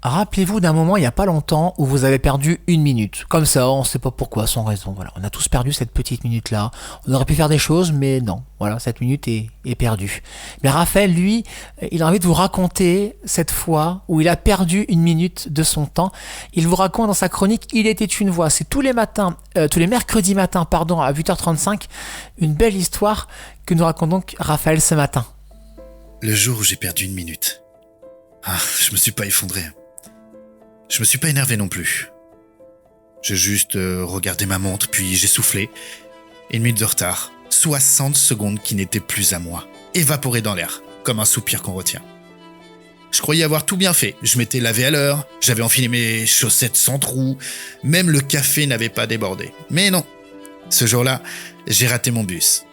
Rappelez-vous d'un moment il n'y a pas longtemps où vous avez perdu une minute. Comme ça, on ne sait pas pourquoi, sans raison. Voilà, on a tous perdu cette petite minute-là. On aurait pu faire des choses, mais non. Voilà, cette minute est perdue. Mais Raphaël, lui, il a envie de vous raconter cette fois où il a perdu une minute de son temps. Il vous raconte dans sa chronique « Il était une voix ». C'est tous les mercredis matins, à 8h35. Une belle histoire que nous raconte donc Raphaël ce matin. Le jour où j'ai perdu une minute. Je me suis pas effondré. Je me suis pas énervé non plus. J'ai juste regardé ma montre, puis j'ai soufflé. Une minute de retard. 60 secondes qui n'étaient plus à moi. Évaporées dans l'air, comme un soupir qu'on retient. Je croyais avoir tout bien fait. Je m'étais lavé à l'heure, j'avais enfilé mes chaussettes sans trou, même le café n'avait pas débordé. Mais non, ce jour-là, j'ai raté mon bus.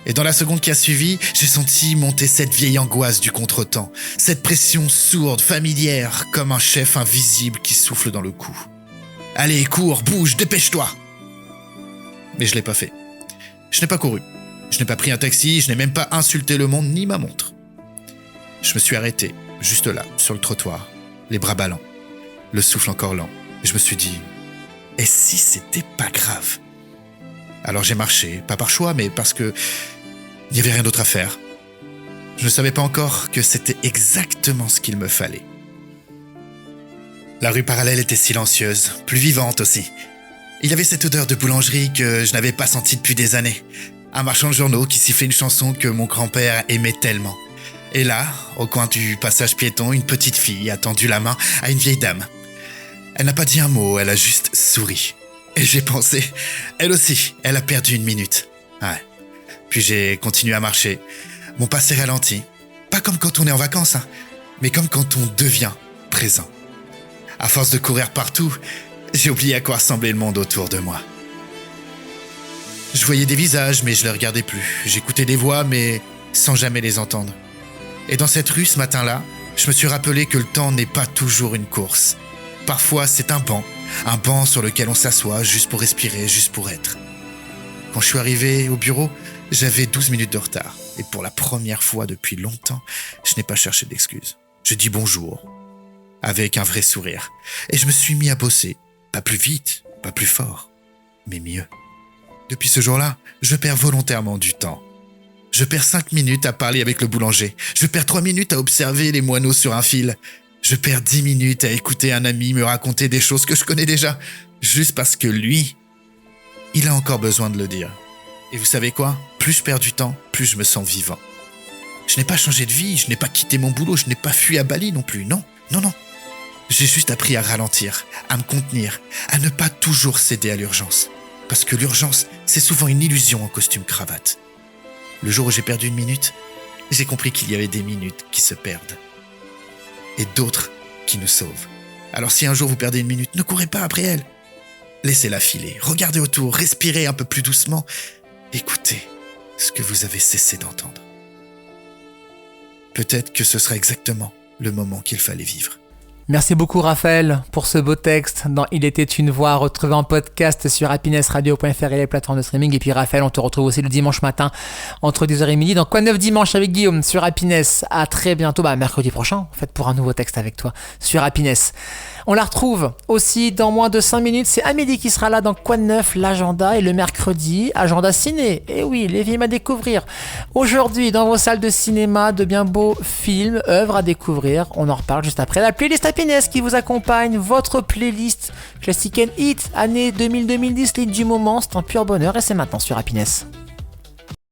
Et dans la seconde qui a suivi, j'ai senti monter cette vieille angoisse du contretemps, cette pression sourde, familière, comme un chef invisible qui souffle dans le cou. Allez, cours, bouge, dépêche-toi! Mais je l'ai pas fait. Je n'ai pas couru. Je n'ai pas pris un taxi, je n'ai même pas insulté le monde ni ma montre. Je me suis arrêté, juste là, sur le trottoir, les bras ballants, le souffle encore lent. Et je me suis dit, et si c'était pas grave? Alors j'ai marché, pas par choix, mais parce que il n'y avait rien d'autre à faire. Je ne savais pas encore que c'était exactement ce qu'il me fallait. La rue parallèle était silencieuse, plus vivante aussi. Il y avait cette odeur de boulangerie que je n'avais pas sentie depuis des années. Un marchand de journaux qui sifflait une chanson que mon grand-père aimait tellement. Et là, au coin du passage piéton, une petite fille a tendu la main à une vieille dame. Elle n'a pas dit un mot, elle a juste souri. Et j'ai pensé, elle aussi, elle a perdu une minute. Ouais. Puis j'ai continué à marcher. Mon pas s'est ralenti. Pas comme quand on est en vacances, mais comme quand on devient présent. À force de courir partout, j'ai oublié à quoi ressemblait le monde autour de moi. Je voyais des visages, mais je ne les regardais plus. J'écoutais des voix, mais sans jamais les entendre. Et dans cette rue, ce matin-là, je me suis rappelé que le temps n'est pas toujours une course. Parfois, c'est un banc sur lequel on s'assoit juste pour respirer, juste pour être. Quand je suis arrivé au bureau, j'avais 12 minutes de retard. Et pour la première fois depuis longtemps, je n'ai pas cherché d'excuses. Je dis bonjour, avec un vrai sourire. Et je me suis mis à bosser. Pas plus vite, pas plus fort, mais mieux. Depuis ce jour-là, je perds volontairement du temps. Je perds 5 minutes à parler avec le boulanger. Je perds 3 minutes à observer les moineaux sur un fil. Je perds 10 minutes à écouter un ami me raconter des choses que je connais déjà, juste parce que lui, il a encore besoin de le dire. Et vous savez quoi? Plus je perds du temps, plus je me sens vivant. Je n'ai pas changé de vie, je n'ai pas quitté mon boulot, je n'ai pas fui à Bali non plus, non. J'ai juste appris à ralentir, à me contenir, à ne pas toujours céder à l'urgence. Parce que l'urgence, c'est souvent une illusion en costume cravate. Le jour où j'ai perdu une minute, j'ai compris qu'il y avait des minutes qui se perdent. Et d'autres qui nous sauvent. Alors si un jour vous perdez une minute, ne courez pas après elle. Laissez-la filer, regardez autour, respirez un peu plus doucement. Écoutez ce que vous avez cessé d'entendre. Peut-être que ce sera exactement le moment qu'il fallait vivre. Merci beaucoup Raphaël pour ce beau texte dans Il était une voix, retrouvé en podcast sur happinessradio.fr et les plateformes de streaming. Et puis Raphaël, on te retrouve aussi le dimanche matin entre 10h et midi dans Quoi de neuf dimanche avec Guillaume sur Happiness. À très bientôt, mercredi prochain en fait, pour un nouveau texte avec toi sur Happiness. On la retrouve aussi dans moins de 5 minutes. C'est Amélie qui sera là dans Quoi de neuf, l'agenda, et le mercredi, agenda ciné. Et oui, les films à découvrir. Aujourd'hui, dans vos salles de cinéma, de bien beaux films, œuvres à découvrir. On en reparle juste après. La playlist Happiness qui vous accompagne, votre playlist Classic and Hit, année 2000-2010, l'hit du moment. C'est un pur bonheur et c'est maintenant sur Happiness.